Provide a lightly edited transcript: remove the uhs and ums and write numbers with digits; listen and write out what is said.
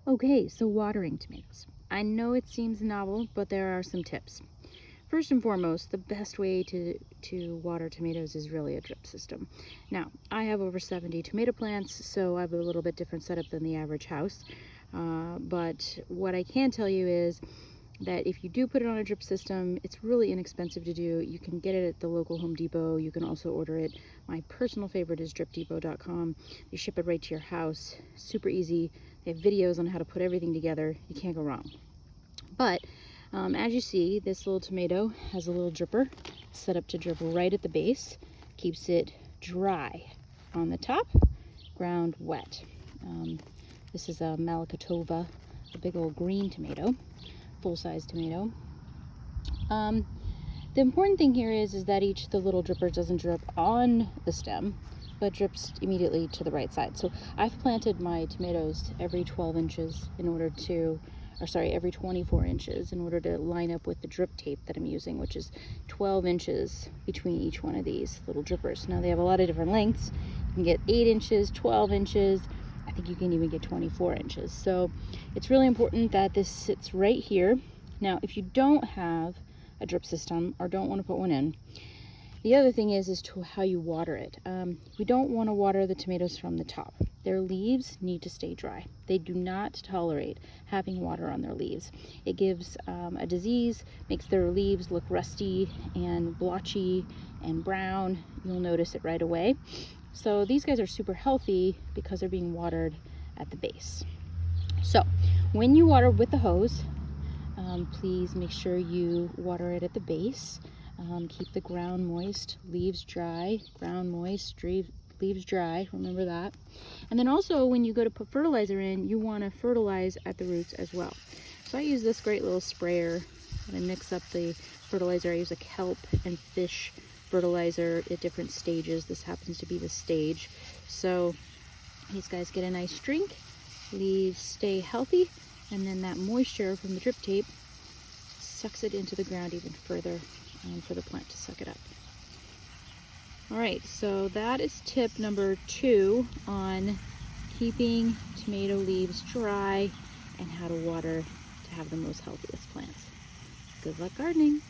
Okay, so watering tomatoes. I know it seems novel, but there are some tips. First and foremost, the best way to water tomatoes is really a drip system. Now, I have over 70 tomato plants, so I have a little bit different setup than the average house. But what I can tell you is that if you do put it on a drip system, it's really inexpensive to do. You can get it at the local Home Depot. You can also order it. My personal favorite is dripdepot.com. They ship it right to your house. Super easy. They have videos on how to put everything together. You can't go wrong. But as you see, this little tomato has a little dripper set up to drip right at the base. Keeps it dry on the top, ground wet. This is a Malakatova, a big old green tomato, full-size tomato. The important thing here is that the little dripper doesn't drip on the stem, but drips immediately to the right side. So I've planted my tomatoes every 12 inches every 24 inches in order to line up with the drip tape that I'm using, which is 12 inches between each one of these little drippers. Now they have a lot of different lengths. You can get 8 inches, 12 inches. I think you can even get 24 inches. So it's really important that this sits right here. Now, if you don't have a drip system or don't want to put one in, the other thing is to how you water it. We don't want to water the tomatoes from the top. Their leaves need to stay dry. They do not tolerate having water on their leaves. It gives a disease, makes their leaves look rusty and blotchy and brown. You'll notice it right away. So these guys are super healthy because they're being watered at the base. So when you water with the hose, please make sure you water it at the base. Keep the ground moist, leaves dry, ground moist, leaves dry, remember that. And then also when you go to put fertilizer in, you want to fertilize at the roots as well. So I use this great little sprayer and I mix up the fertilizer. I use a kelp and fish fertilizer at different stages. This happens to be the stage. So these guys get a nice drink, leaves stay healthy, and then that moisture from the drip tape sucks it into the ground even further for the plant to suck it up. All right, so that is tip number 2 on keeping tomato leaves dry and how to water to have the most healthiest plants. Good luck gardening.